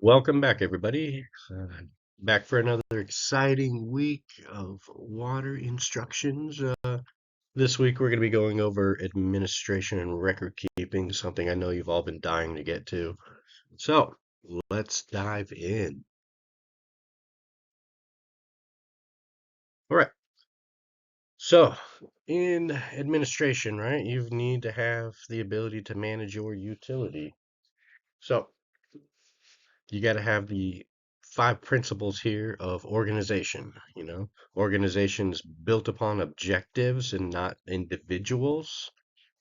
Welcome back, everybody. Back for another exciting week of water instructions. This week, we're going to be going over administration and record keeping, something I know you've all been dying to get to. So, let's dive in. All right. So, in administration, right, you need to have the ability to manage your utility. So, you got to have the five principles here of organization. Organizations built upon objectives and not individuals,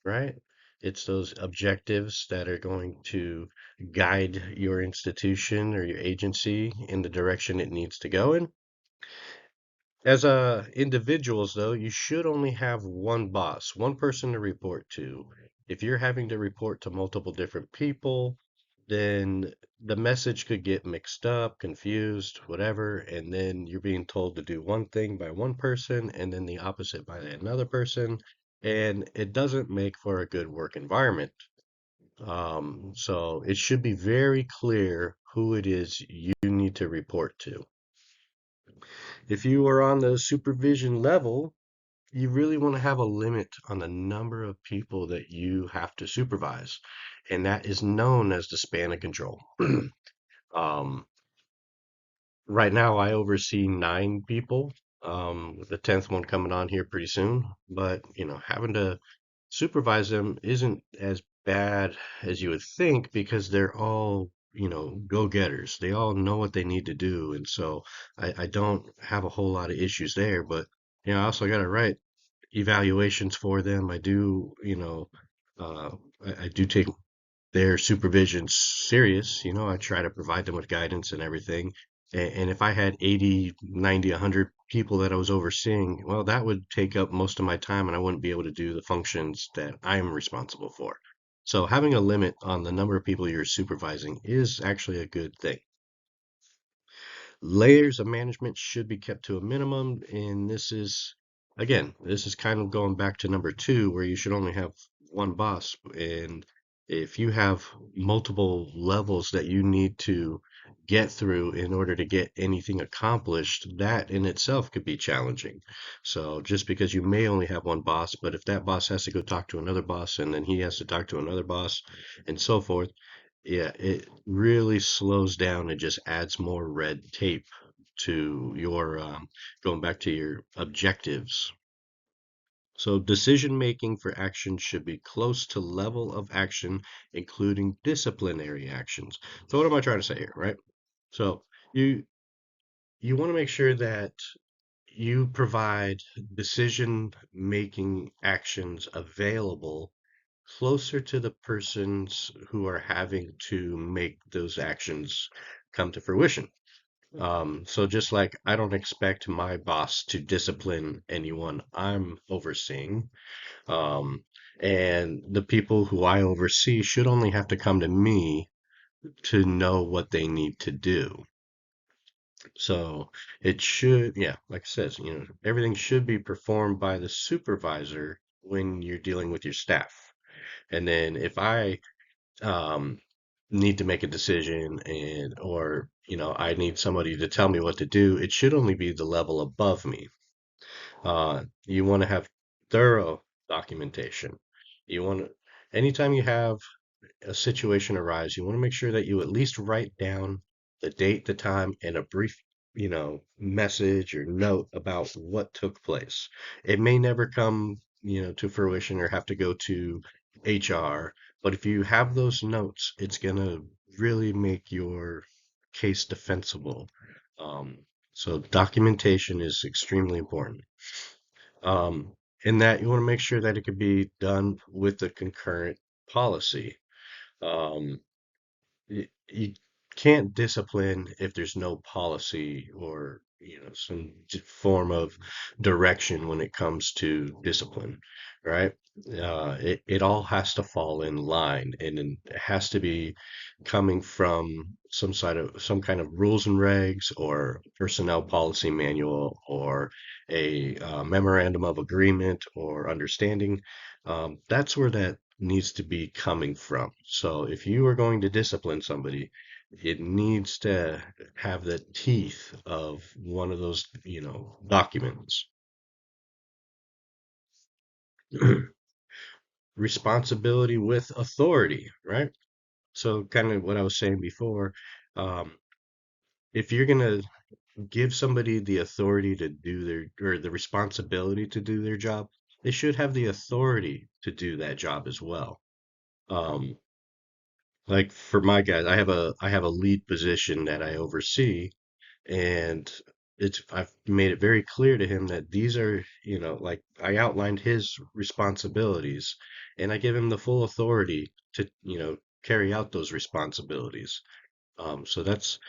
right? It's those objectives that are going to guide your institution or your agency in the direction it needs to go in. As individuals, though, you should only have one boss, one person to report to. If you're having to report to multiple different people, then the message could get mixed up, confused, whatever, and then you're being told to do one thing by one person and then the opposite by another person, and it doesn't make for a good work environment. So it should be very clear who it is you need to report to. If you are on the supervision level, you really want to have a limit on the number of people that you have to supervise, and that is known as the span of control. um, right now, I oversee 9 people, with the 10th one coming on here pretty soon. But having to supervise them isn't as bad as you would think because they're all go-getters. They all know what they need to do, and so I don't have a whole lot of issues there. But I also got to write evaluations for them. Uh, I do take their supervision serious. I try to provide them with guidance and everything. And if I had 80, 90, 100 people that I was overseeing, well, that would take up most of my time and I wouldn't be able to do the functions that I'm responsible for. So having a limit on the number of people you're supervising is actually a good thing. Layers of management should be kept to a minimum, and this is kind of going back to number two, where you should only have one boss. And if you have multiple levels that you need to get through in order to get anything accomplished, that in itself could be challenging. So just because you may only have one boss, but if that boss has to go talk to another boss, and then he has to talk to another boss, and so forth, yeah, it really slows down and just adds more red tape to your going back to your objectives. So decision making for action should be close to level of action, including disciplinary actions. So what am I trying to say here, right? So you you want to make sure that you provide decision making actions available closer to the persons who are having to make those actions come to fruition. So just like I don't expect my boss to discipline anyone I'm overseeing, um, and the people who I oversee should only have to come to me to know what they need to do. So it should, yeah, like I says, everything should be performed by the supervisor when you're dealing with your staff. And then if I um, need to make a decision or I need somebody to tell me what to do, it should only be the level above me. You want to have thorough documentation. You want to, anytime you have a situation arise, you want to make sure that you at least write down the date, the time, and a brief, message or note about what took place. It may never come, to fruition or have to go to HR, but if you have those notes, it's gonna really make your case defensible. Um, so documentation is extremely important. Um, in that you want to make sure that it can be done with the concurrent policy. Um, you can't discipline if there's no policy or some form of direction when it comes to discipline, right? It all has to fall in line, and then it has to be coming from some kind of rules and regs or personnel policy manual or a memorandum of agreement or understanding. That's where that needs to be coming from. So if you are going to discipline somebody, it needs to have the teeth of one of those, documents. Responsibility with authority, right? So, kind of what I was saying before, um, if you're going to give somebody the authority to do or the responsibility to do their job, they should have the authority to do that job as well. Um, like for my guys, I have a lead position that I oversee, and I've made it very clear to him that these are, like I outlined his responsibilities, and I give him the full authority to, carry out those responsibilities. So that's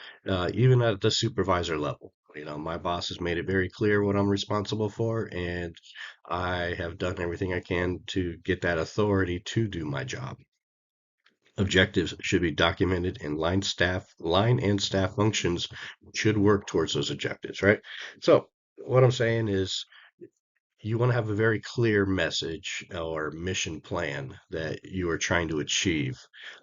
even at the supervisor level. My boss has made it very clear what I'm responsible for, and I have done everything I can to get that authority to do my job. Objectives should be documented, and line and staff functions should work towards those objectives, right? So what I'm saying is you want to have a very clear message or mission plan that you are trying to achieve.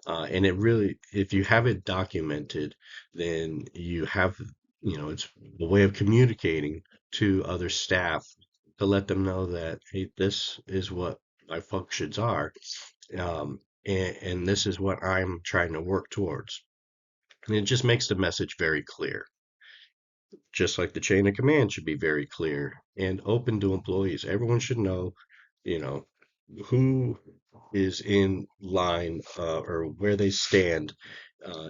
And it really, if you have it documented, then you have, it's a way of communicating to other staff to let them know that, hey, this is what my functions are. And this is what I'm trying to work towards. And it just makes the message very clear. Just like the chain of command should be very clear and open to employees. Everyone should know, you know, who is in line or where they stand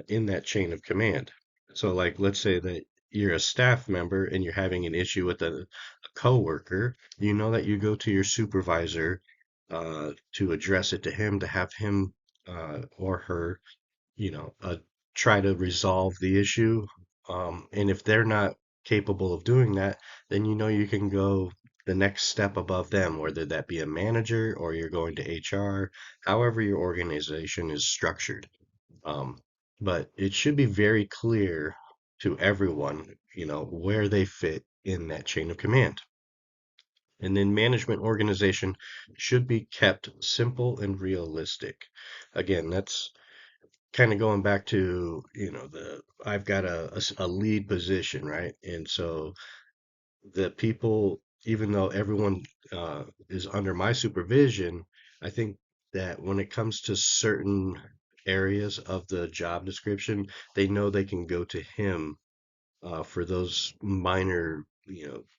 in that chain of command. So, like, let's say that you're a staff member and you're having an issue with a coworker, you know that you go to your supervisor to address it to him, to have him or her try to resolve the issue. And if they're not capable of doing that, then you can go the next step above them, whether that be a manager or you're going to HR, however your organization is structured. Um, but it should be very clear to everyone, where they fit in that chain of command. And then management organization should be kept simple and realistic. Again, that's kind of going back to the I've got a lead position, right? And so the people, even though everyone is under my supervision, I think that when it comes to certain areas of the job description, they know they can go to him for those minor,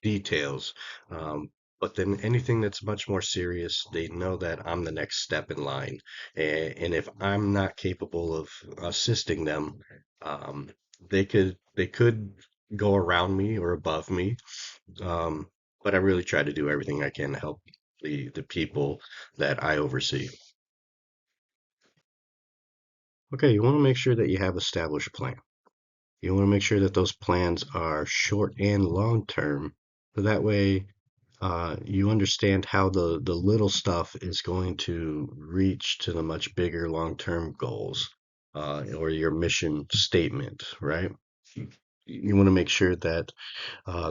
details. Um, but then anything that's much more serious, they know that I'm the next step in line. And if I'm not capable of assisting them, um, they could go around me or above me. Um, but I really try to do everything I can to help the people that I oversee. Okay, you want to make sure that you have established plan. You want to make sure that those plans are short and long term. So that way, you understand how the little stuff is going to reach to the much bigger long term goals or your mission statement, right? You want to make sure that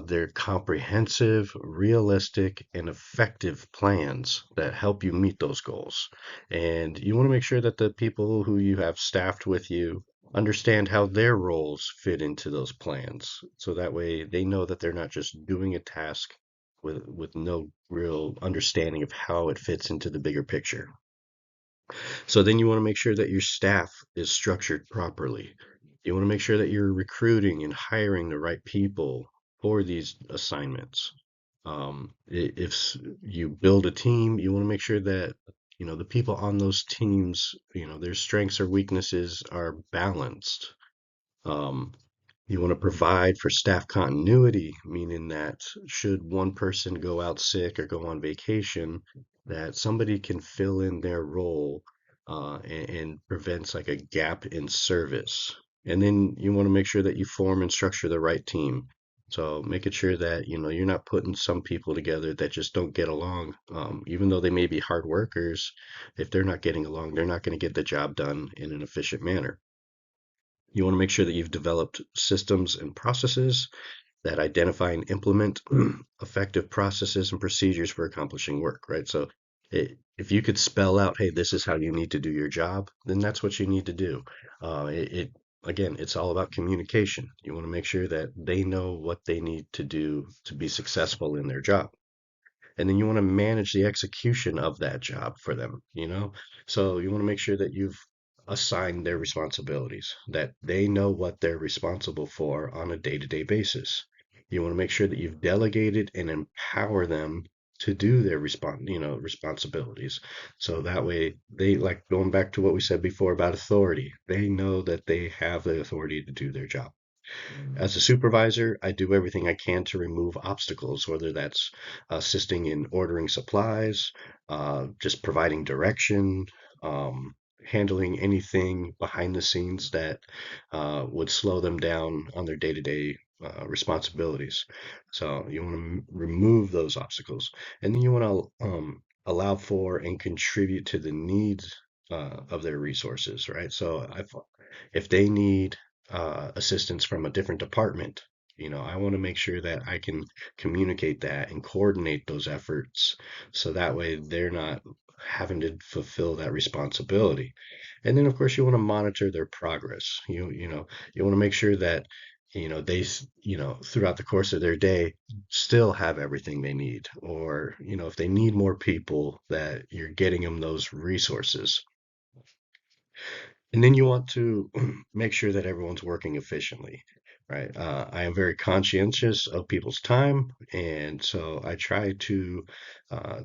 they're comprehensive, realistic, and effective plans that help you meet those goals. And you want to make sure that the people who you have staffed with you understand how their roles fit into those plans. So that way they know that they're not just doing a task with no real understanding of how it fits into the bigger picture. So then you want to make sure that your staff is structured properly. You want to make sure that you're recruiting and hiring the right people for these assignments. If you build a team, you want to make sure that the people on those teams, their strengths or weaknesses are balanced. Um, you want to provide for staff continuity, meaning that should one person go out sick or go on vacation, that somebody can fill in their role and prevents like a gap in service. And then you want to make sure that you form and structure the right team. So making sure that you're not putting some people together that just don't get along. Even though they may be hard workers, if they're not getting along, they're not going to get the job done in an efficient manner. You want to make sure that you've developed systems and processes that identify and implement effective processes and procedures for accomplishing work, right? So if you could spell out, hey, this is how you need to do your job, then that's what you need to do. It again, it's all about communication. You want to make sure that they know what they need to do to be successful in their job. And then you want to manage the execution of that job for them, So you want to make sure that you've assigned their responsibilities, that they know what they're responsible for on a day-to-day basis. You want to make sure that you've delegated and empower them to do their responsibilities. So that way they, like going back to what we said before about authority, they know that they have the authority to do their job. As a supervisor, I do everything I can to remove obstacles, whether that's assisting in ordering supplies, just providing direction, um, handling anything behind the scenes that would slow them down on their day-to-day responsibilities. So you want to remove those obstacles, and then you want to allow for and contribute to the needs of their resources, right? So if they need assistance from a different department, I want to make sure that I can communicate that and coordinate those efforts so that way they're not having to fulfill that responsibility. And then, of course, you want to monitor their progress. You want to make sure that throughout the course of their day still have everything they need, or if they need more people, that you're getting them those resources. And then you want to make sure that everyone's working efficiently, right? I am very conscientious of people's time, and so I try to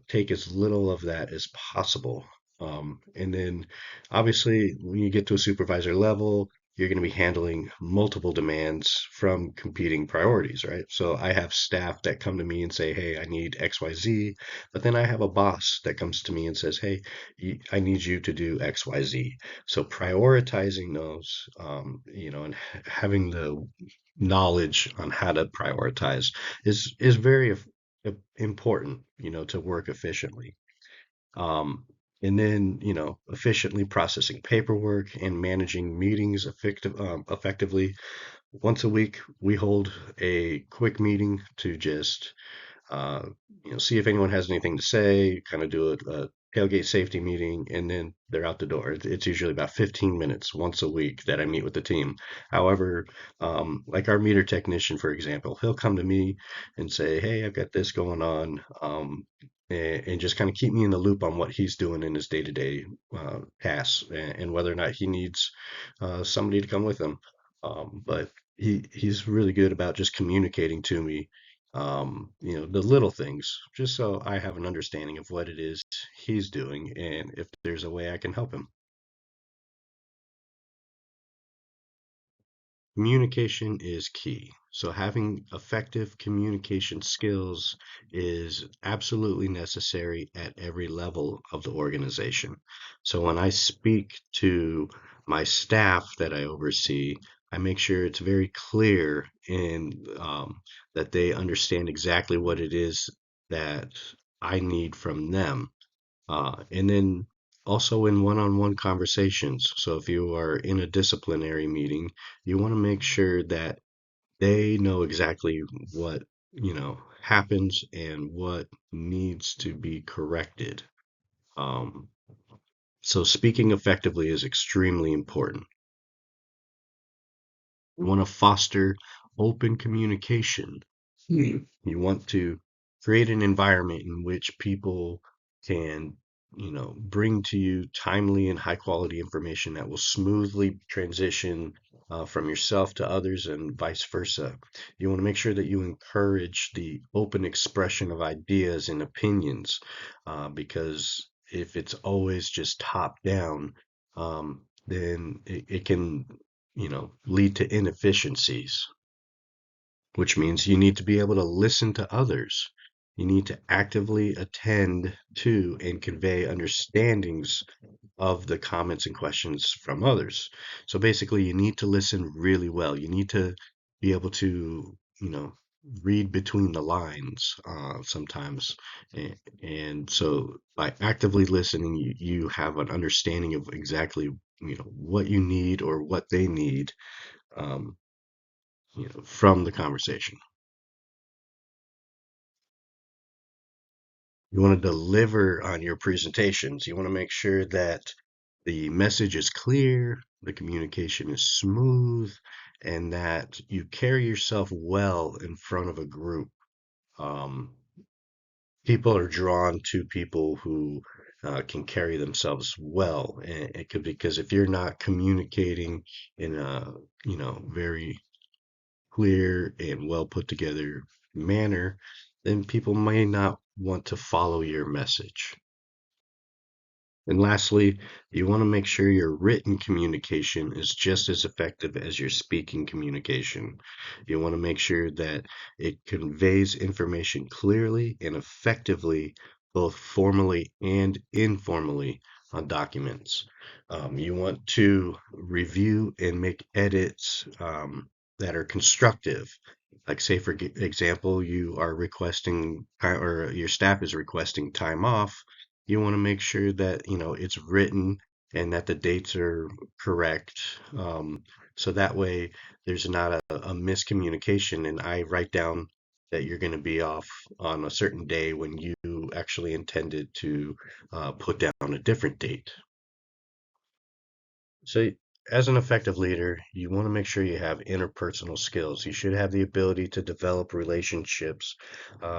take as little of that as possible. And then, obviously, when you get to a supervisor level, you're going to be handling multiple demands from competing priorities, right? So I have staff that come to me and say, "Hey, I need XYZ," but then I have a boss that comes to me and says, "Hey, I need you to do XYZ." So prioritizing those, and having the knowledge on how to prioritize is very important, to work efficiently. Um, and then, efficiently processing paperwork and managing meetings effectively. Once a week, we hold a quick meeting to just uh, see if anyone has anything to say, kind of do a tailgate safety meeting, and then they're out the door. It's usually about 15 minutes once a week that I meet with the team. However, like our meter technician, for example, he'll come to me and say, "Hey, I've got this going on." And just kind of keep me in the loop on what he's doing in his day-to-day tasks, and whether or not he needs somebody to come with him. But he's really good about just communicating to me the little things, just so I have an understanding of what it is he's doing and if there's a way I can help him. Communication is key. So having effective communication skills is absolutely necessary at every level of the organization. So when I speak to my staff that I oversee, I make sure it's very clear and that they understand exactly what it is that I need from them. And then also in one-on-one conversations. So if you are in a disciplinary meeting, you want to make sure that they know exactly what, happens and what needs to be corrected. Um, so speaking effectively is extremely important. You want to foster open communication. You want to create an environment in which people can, bring to you timely and high quality information that will smoothly transition from yourself to others and vice versa. You want to make sure that you encourage the open expression of ideas and opinions, because if it's always just top down, then it can, lead to inefficiencies, which means you need to be able to listen to others. You need to actively attend to and convey understandings of the comments and questions from others. So basically, you need to listen really well. You need to be able to, read between the lines sometimes. And so by actively listening, you have an understanding of exactly, what you need or what they need, um, from the conversation. You want to deliver on your presentations. You want to make sure that the message is clear, the communication is smooth, and that you carry yourself well in front of a group. Um, People are drawn to people who can carry themselves well, and it could because if you're not communicating in a very clear and well put together manner, then people may not want to follow your message. And lastly, you want to make sure your written communication is just as effective as your speaking communication. You want to make sure that it conveys information clearly and effectively, both formally and informally on documents. You want to review and make edits that are constructive. Like, say, for example, you are requesting, or your staff is requesting time off. You want to make sure that it's written and that the dates are correct, so that way there's not a miscommunication and I write down that you're going to be off on a certain day when you actually intended to put down a different date. So, as an effective leader, you want to make sure you have interpersonal skills. You should have the ability to develop relationships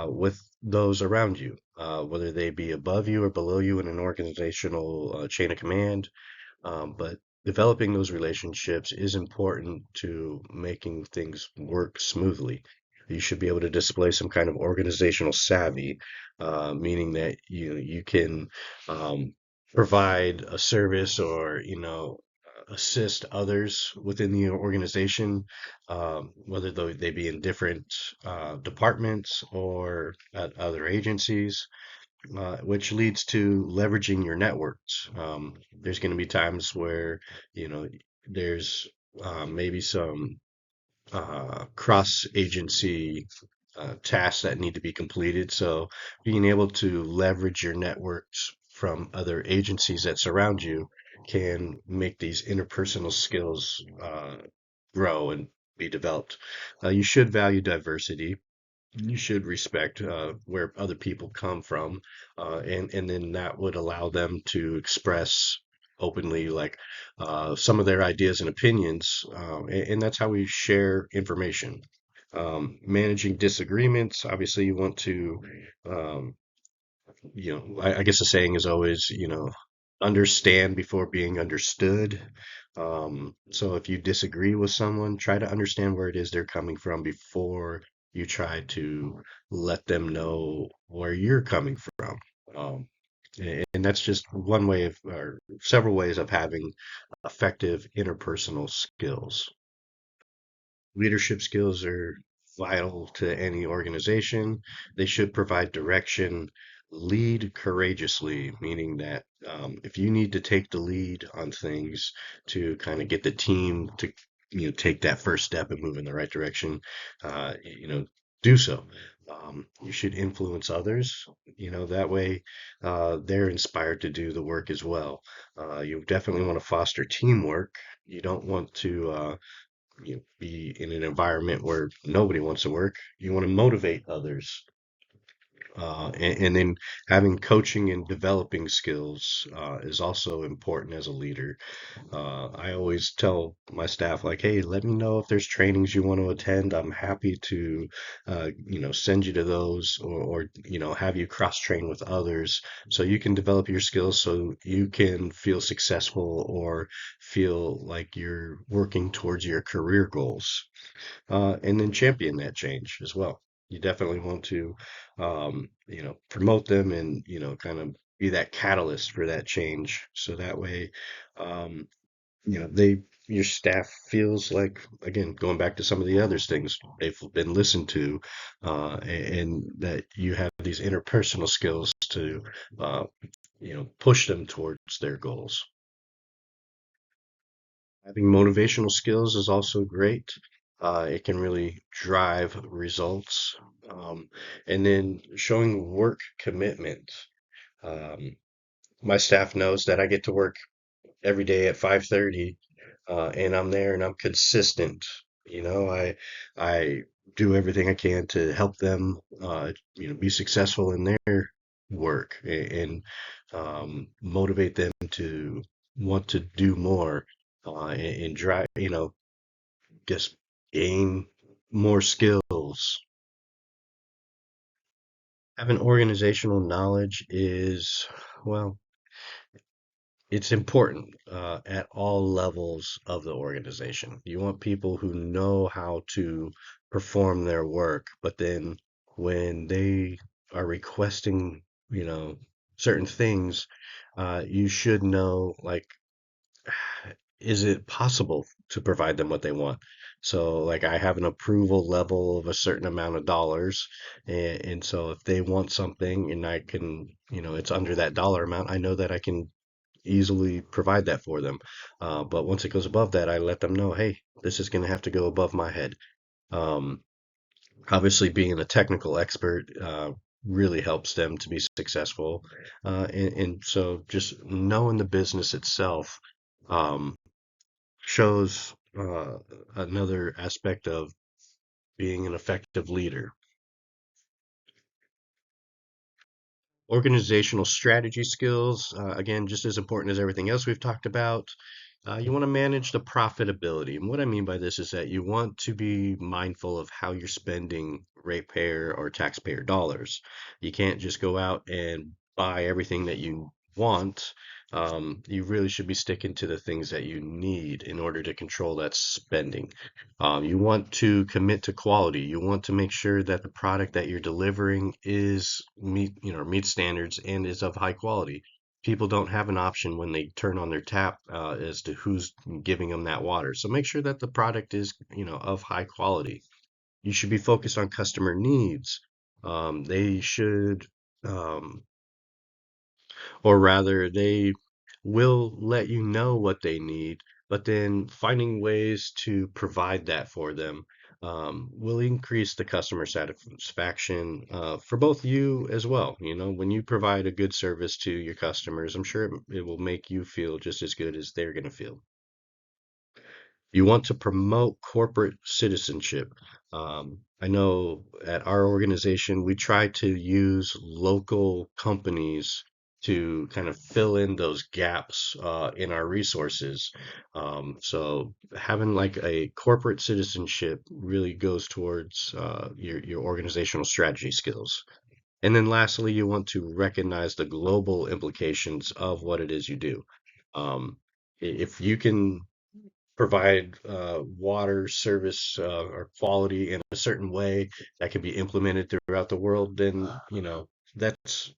with those around you, whether they be above you or below you in an organizational chain of command. But developing those relationships is important to making things work smoothly. You should be able to display some kind of organizational savvy, meaning that you can um, provide a service or assist others within the organization, whether they be in different departments or at other agencies, which leads to leveraging your networks. There's going to be times where, you know, there's maybe some cross agency tasks that need to be completed. So being able to leverage your networks from other agencies that surround you can make these interpersonal skills grow and be developed. You should value diversity. You should respect where other people come from, and then that would allow them to express openly, like some of their ideas and opinions, and that's how we share information. Managing disagreements, obviously, you want to um, I guess the saying is always, understand before being understood. So if you disagree with someone, try to understand where it is they're coming from before you try to let them know where you're coming from. And that's just one way of, or several ways of having effective interpersonal skills. Leadership skills are vital to any organization. They should provide direction, lead courageously, meaning that if you need to take the lead on things to kind of get the team to take that first step and move in the right direction, do so. You should influence others. That way they're inspired to do the work as well. You definitely want to foster teamwork. You don't want to be in an environment where nobody wants to work. You want to motivate others. And then having coaching and developing skills is also important as a leader. I always tell my staff, like, hey, let me know if there's trainings you want to attend. I'm happy to, send you to those, or have you cross train with others so you can develop your skills so you can feel successful or feel like you're working towards your career goals, and then champion that change as well. You definitely want to, promote them and, kind of be that catalyst for that change. So that way, um, your staff feels like, again, going back to some of the other things, they've been listened to, and that you have these interpersonal skills to, push them towards their goals. Having motivational skills is also great. It can really drive results. Um, and then showing work commitment. Um, my staff knows that I get to work every day at 5:30, and I'm there and I'm consistent. I do everything I can to help them, be successful in their work and motivate them to want to do more and drive, just gain more skills. Having organizational knowledge is, well, it's important at all levels of the organization. You want people who know how to perform their work, but then when they are requesting, you know, certain things, you should know, like, is it possible to provide them what they want? So, like, I have an approval level of a certain amount of dollars, and so if they want something and I can, it's under that dollar amount, I know that I can easily provide that for them. But once it goes above that, I let them know, hey, this is going to have to go above my head. Um, Obviously, being a technical expert really helps them to be successful. And so just knowing the business itself um, shows another aspect of being an effective leader. Organizational strategy skills, again, just as important as everything else we've talked about. You want to manage the profitability. And what I mean by this is that you want to be mindful of how you're spending ratepayer or taxpayer dollars. You can't just go out and buy everything that you want. You really should be sticking to the things that you need in order to control that spending. You want to commit to quality. You want to make sure that the product that you're delivering is meet standards and is of high quality. People don't have an option when they turn on their tap as to who's giving them that water. So make sure that the product is, of high quality. You should be focused on customer needs. They should, um, or rather, they will let you know what they need, but then finding ways to provide that for them will increase the customer satisfaction for both you as well. When you provide a good service to your customers, I'm sure it will make you feel just as good as they're going to feel. You want to promote corporate citizenship. I know at our organization, we try to use local companies to kind of fill in those gaps in our resources. So having like a corporate citizenship really goes towards your organizational strategy skills. And then lastly, you want to recognize the global implications of what it is you do. If you can provide water service or quality in a certain way that can be implemented throughout the world, then that's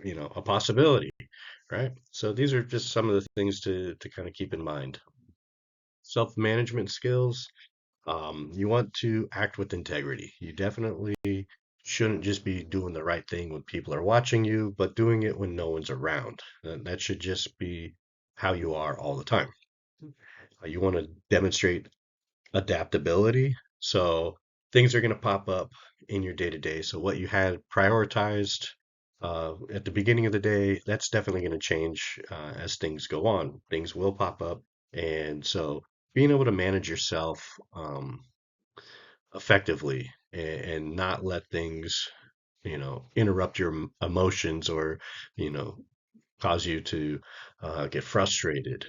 a possibility, right? So these are just some of the things to kind of keep in mind. Self-management skills. You want to act with integrity. You definitely shouldn't just be doing the right thing when people are watching you, but doing it when no one's around. And that should just be how you are all the time. You want to demonstrate adaptability. So things are going to pop up in your day to day. So what you had prioritized at the beginning of the day, that's definitely going to change as things go on. Things will pop up. And so being able to manage yourself effectively and not let things, interrupt your emotions or, you know, cause you to get frustrated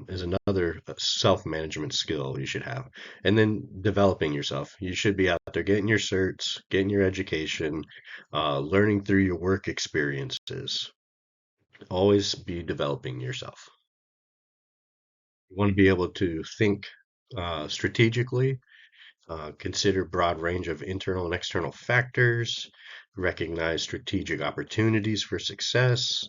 is another self-management skill you should have. And then developing yourself. You should be out there getting your certs, getting your education, learning through your work experiences. Always be developing yourself. You want to be able to think strategically, consider broad range of internal and external factors, recognize strategic opportunities for success,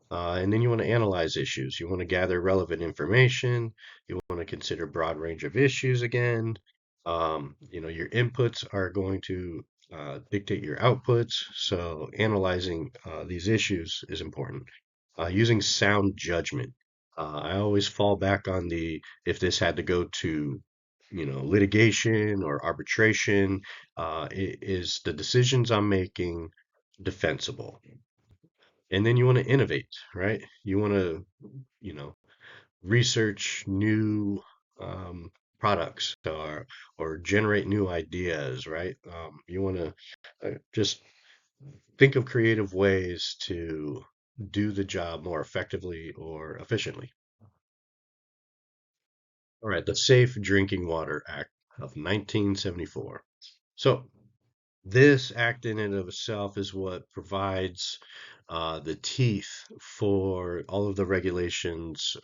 and then you want to analyze issues. You want to gather relevant information. You want to consider broad range of issues again. Your inputs are going to dictate your outputs. So analyzing these issues is important. Using sound judgment. I always fall back on the if this had to go to litigation or arbitration, is the decisions I'm making defensible? And then you want to innovate, right? You want to, you know, research new products or generate new ideas, right? You want to just think of creative ways to do the job more effectively or efficiently. All right, the Safe Drinking Water Act of 1974. So, this act in and of itself is what provides the teeth for all of the regulations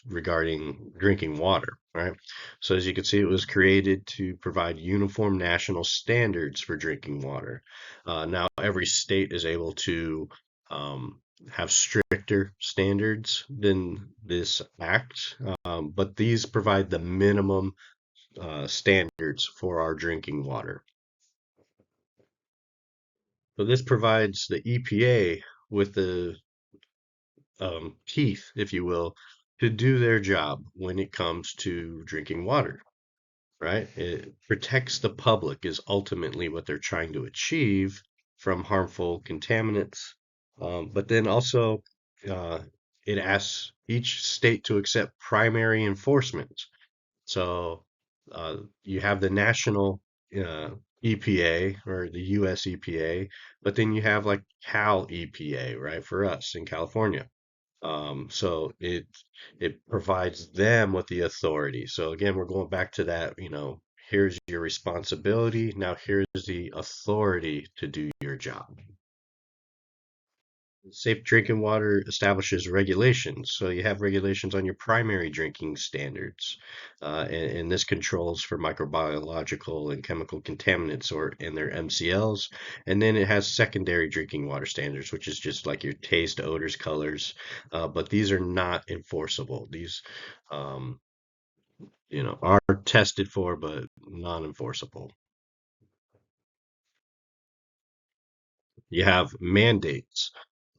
regarding drinking water, right? So, as you can see, it was created to provide uniform national standards for drinking water. Now, every state is able to um, have stricter standards than this act, but these provide the minimum standards for our drinking water. So this provides the EPA with the teeth, if you will, to do their job when it comes to drinking water, right? It protects the public is ultimately what they're trying to achieve from harmful contaminants. But then also, uh, it asks each state to accept primary enforcement. So you have the national uh, EPA or the US EPA, but then you have like Cal EPA, right, for us in California. So it provides them with the authority. So again, we're going back to that, here's your responsibility. Now here's the authority to do your job. Safe drinking water establishes regulations. So you have regulations on your primary drinking standards, and this controls for microbiological and chemical contaminants or in their MCLs. And then it has secondary drinking water standards, which is just like your taste, odors, colors. But these are not enforceable. These, um, are tested for, but non-enforceable. You have mandates.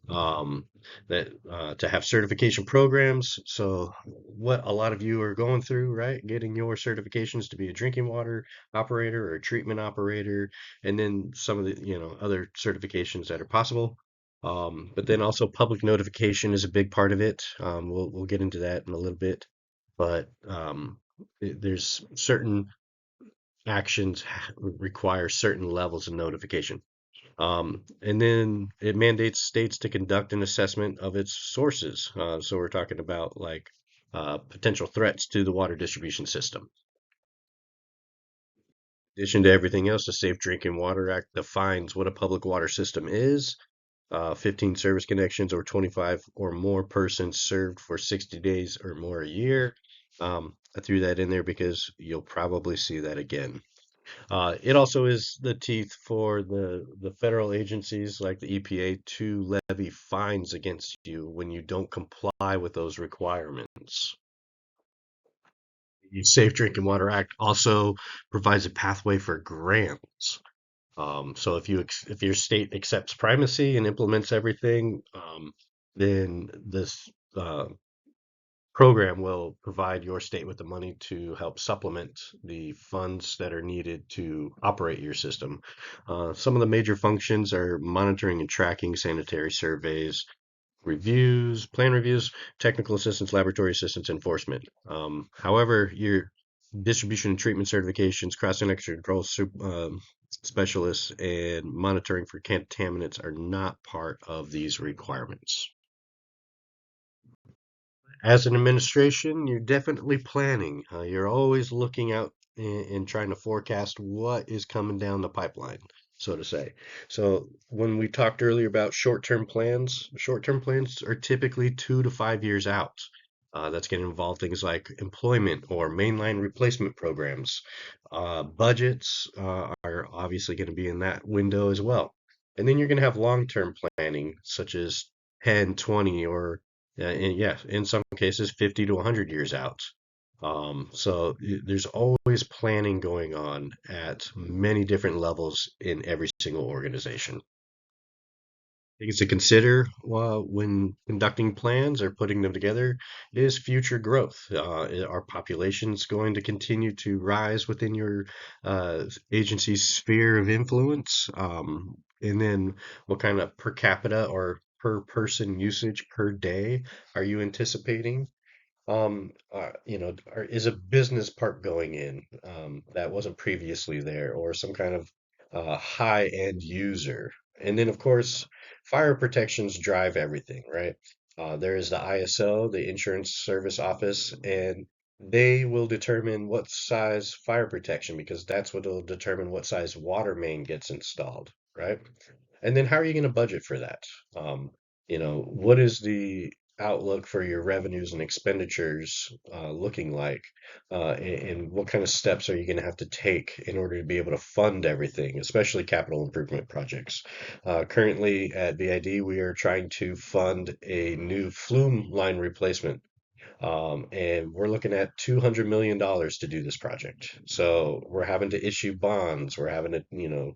um, that to have certification programs. So what a lot of you are going through, right? Getting your certifications to be a drinking water operator or a treatment operator, and then some of the, other certifications that are possible. But then also public notification is a big part of it. We'll get into that in a little bit, but there's certain actions require certain levels of notification. And then it mandates states to conduct an assessment of its sources. So we're talking about like potential threats to the water distribution system. In addition to everything else, the Safe Drinking Water Act defines what a public water system is. 15 service connections or 25 or more persons served for 60 days or more a year. I threw that in there because you'll probably see that again. It also is the teeth for the federal agencies like the EPA to levy fines against you when you don't comply with those requirements. The Safe Drinking Water Act also provides a pathway for grants. So if your state accepts primacy and implements everything, then this program will provide your state with the money to help supplement the funds that are needed to operate your system. Some of the major functions are monitoring and tracking sanitary surveys, reviews, plan reviews, technical assistance, laboratory assistance, enforcement. However, your distribution and treatment certifications, cross-sector control specialists, and monitoring for contaminants are not part of these requirements. As an administration, you're definitely planning. You're always looking out and trying to forecast what is coming down the pipeline, so to say. So when we talked earlier about short-term plans are typically 2 to 5 years out. That's going to involve things like employment or mainline replacement programs. Budgets are obviously going to be in that window as well. And then you're going to have long-term planning, such as 10, 20, or and yeah, in some cases, 50 to 100 years out. So there's always planning going on at many different levels in every single organization. Things to consider when conducting plans or putting them together is future growth. Are populations going to continue to rise within your agency's sphere of influence? And then what kind of per capita or per person usage per day are you anticipating? Is a business park going in that wasn't previously there, or some kind of high end user? And then, of course, fire protections drive everything, right? There is the ISO, the Insurance Service Office, and They will determine what size fire protection because that's what will determine what size water main gets installed, right? And then how are you going to budget for that? Um, what is the outlook for your revenues and expenditures looking like? And what kind of steps are you going to have to take in order to be able to fund everything, especially capital improvement projects? Currently at BID, we are trying to fund a new flume line replacement, and we're looking at $200 million to do this project. So we're having to issue bonds. We're having to,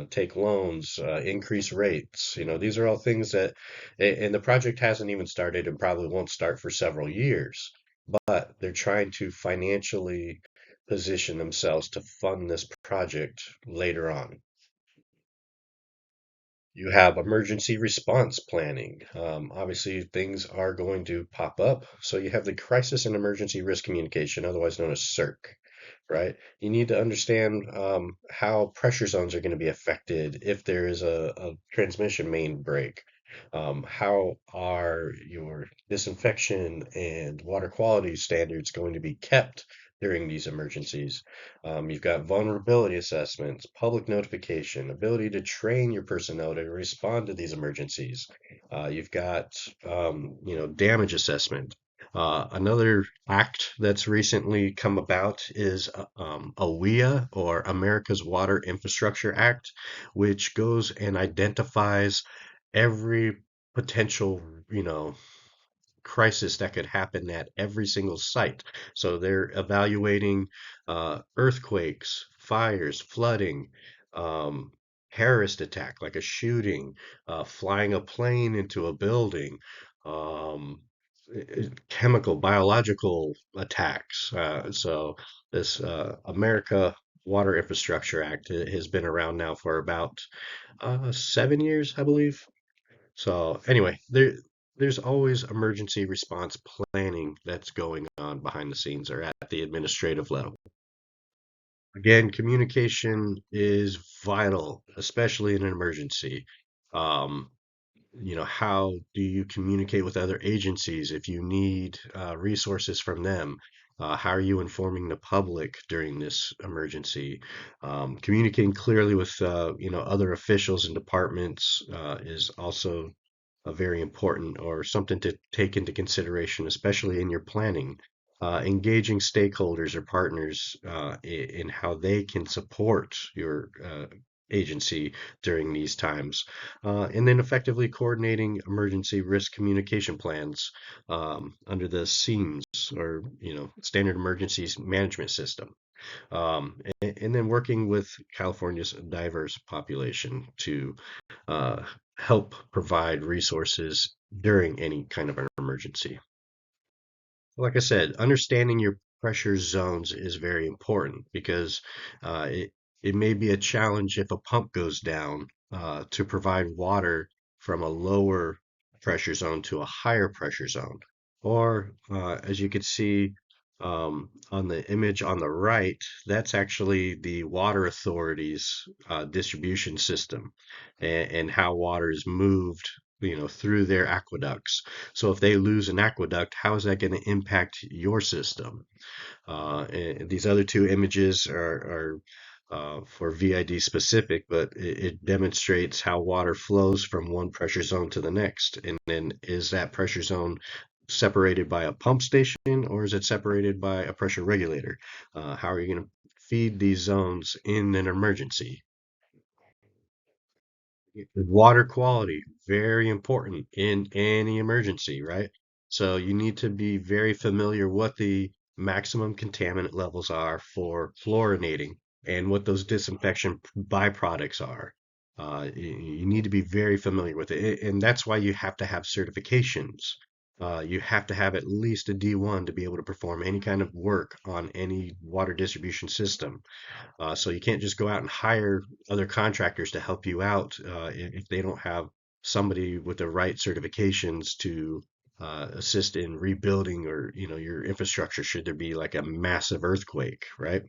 take loans, increase rates. These are all things that, and the project hasn't even started and probably won't start for several years. But they're trying to financially position themselves to fund this project later on. You have emergency response planning. Obviously, things are going to pop up. So you have the crisis and emergency risk communication, otherwise known as CERC, right? You need to understand how pressure zones are going to be affected if there is a transmission main break. How are your disinfection and water quality standards going to be kept during these emergencies? You've got vulnerability assessments, public notification, ability to train your personnel to respond to these emergencies. You've got, damage assessment. Another act that's recently come about is AWIA, or America's Water Infrastructure Act, which goes and identifies every potential, you know, crisis that could happen at every single site. So they're evaluating earthquakes, fires, flooding, um, terrorist attack like a shooting, flying a plane into a building, um, chemical, biological attacks. So this America Water Infrastructure Act has been around now for about 7 years, I believe. So anyway, there's always emergency response planning that's going on behind the scenes or at the administrative level. Again, communication is vital, especially in an emergency. Um, how do you communicate with other agencies if you need resources from them? How are you informing the public during this emergency? Communicating clearly with other officials and departments is also a very important or something to take into consideration, especially in your planning. Engaging stakeholders or partners in how they can support your agency during these times, and then effectively coordinating emergency risk communication plans under the SEAMS, or Standard Emergencies Management System, and then working with California's diverse population to uh, help provide resources during any kind of an emergency. Like I said, understanding your pressure zones is very important because it may be a challenge if a pump goes down to provide water from a lower pressure zone to a higher pressure zone. Or, as you can see on the image on the right, that's actually the water authority's distribution system, and how water is moved, through their aqueducts. So if they lose an aqueduct, how is that going to impact your system? And these other two images are for VID specific, but it demonstrates how water flows from one pressure zone to the next. And then is that pressure zone separated by a pump station, or is it separated by a pressure regulator? How are you going to feed these zones in an emergency? Water quality, very important in any emergency, right? So you need to be very familiar what the maximum contaminant levels are for fluorinating and what those disinfection byproducts are. You need to be very familiar with it, and that's why you have to have certifications. You have to have at least a D1 to be able to perform any kind of work on any water distribution system. So you can't just go out and hire other contractors to help you out if they don't have somebody with the right certifications to assist in rebuilding, or your infrastructure should there be like a massive earthquake, right?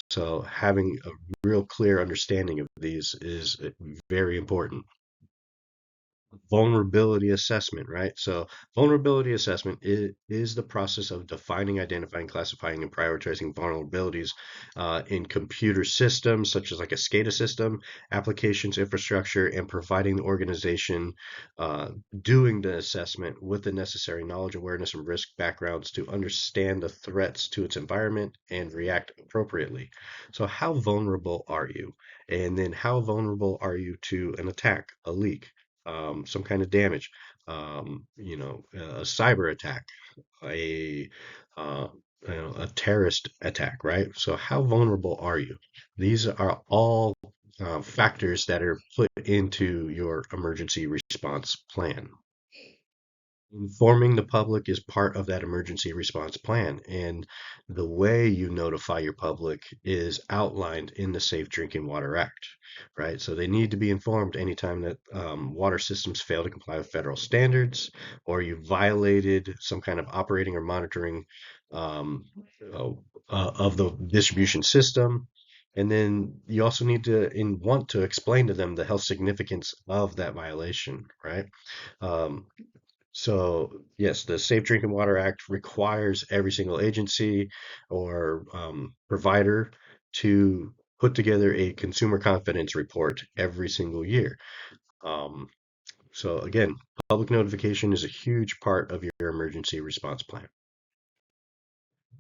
So having a real clear understanding of these is very important. vulnerability assessment, right? So, vulnerability assessment is the process of defining, identifying, classifying, and prioritizing vulnerabilities in computer systems, such as like a SCADA system, applications, infrastructure, and providing the organization doing the assessment with the necessary knowledge, awareness, and risk backgrounds to understand the threats to its environment and react appropriately. So, how vulnerable are you? And then, how vulnerable are you to an attack, a leak? Some kind of damage, a cyber attack, a uh, a terrorist attack, right? So how vulnerable are you? These are all factors that are put into your emergency response plan. Informing the public is part of that emergency response plan, and the way you notify your public is outlined in the Safe Drinking Water Act, right? So they need to be informed anytime that water systems fail to comply with federal standards, or you violated some kind of operating or monitoring um, uh, of the distribution system. And then you also need to want to explain to them the health significance of that violation, right? Um, so, yes, the Safe Drinking Water Act requires every single agency or provider to put together a consumer confidence report every single year. Um, so, again, public notification is a huge part of your emergency response plan.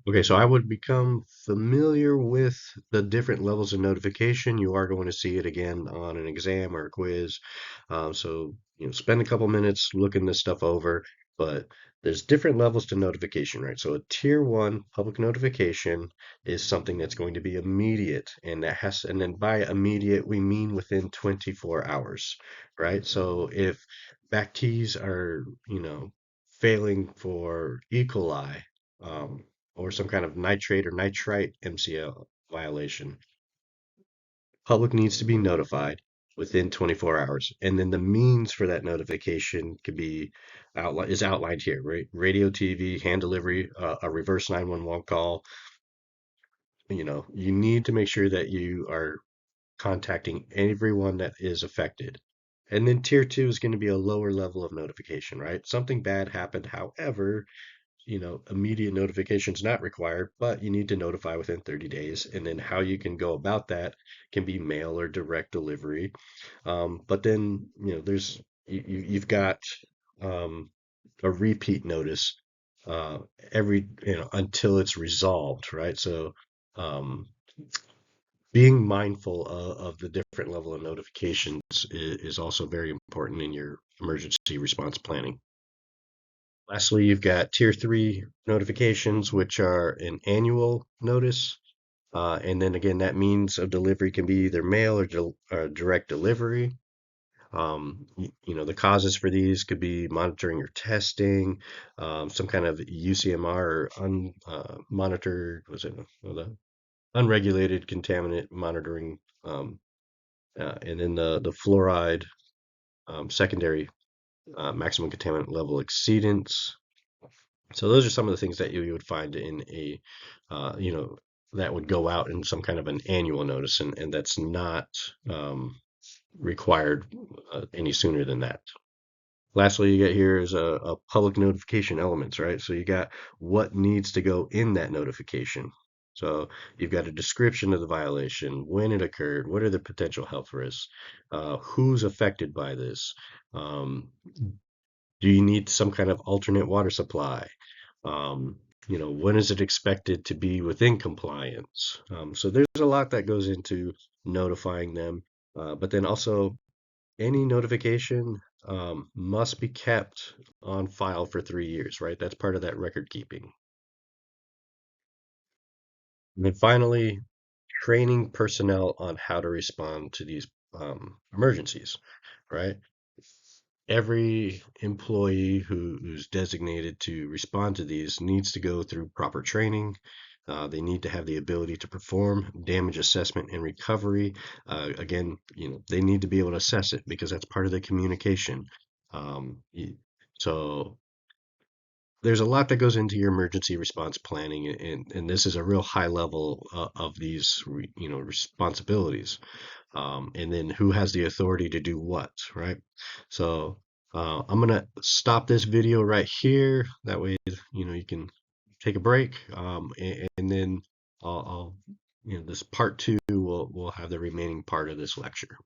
Okay, so I would become familiar with the different levels of notification. You are going to see it again on an exam or a quiz. Spend a couple minutes looking this stuff over, but there's different levels to notification, right? So a tier one public notification is something that's going to be immediate, and then by immediate, we mean within 24 hours, right? So if back keys are, failing for E. coli, um, or some kind of nitrate or nitrite MCL violation, public needs to be notified within 24 hours. And then the means for that notification could be outlined here, right? Radio, TV, hand delivery, a reverse 911 call. You need to make sure that you are contacting everyone that is affected. And then tier two is going to be a lower level of notification, right? Something bad happened. However, immediate notification is not required, but you need to notify within 30 days. And then how you can go about that can be mail or direct delivery. But then, you've got um, a repeat notice uh, until it's resolved, right? So, um, being mindful of the different level of notifications is also very important in your emergency response planning. Lastly, you've got tier three notifications, which are an annual notice. And then again, that means of delivery can be either mail or direct delivery. The causes for these could be monitoring or testing, some kind of UCMR or monitored, was it the unregulated contaminant monitoring, and then the fluoride secondary maximum contaminant level exceedance. So those are some of the things that you would find in uh, you know, that would go out in some kind of an annual notice, and that's not required any sooner than that. Lastly, you get here is a public notification elements, right? So you got what needs to go in that notification. So you've got a description of the violation, when it occurred, what are the potential health risks, who's affected by this, um, do you need some kind of alternate water supply? Um, when is it expected to be within compliance? So there's a lot that goes into notifying them. But then also, any notification must be kept on file for 3 years, right? That's part of that record keeping. And then finally, training personnel on how to respond to these emergencies, right? Every employee who's designated to respond to these needs to go through proper training. They need to have the ability to perform damage assessment and recovery. Again, they need to be able to assess it because that's part of the communication. Um, y- so there's a lot that goes into your emergency response planning, and this is a real high level of these, responsibilities. And then who has the authority to do what, right? So I'm gonna stop this video right here. That way, you can take a break, and then I'll this part two will have the remaining part of this lecture.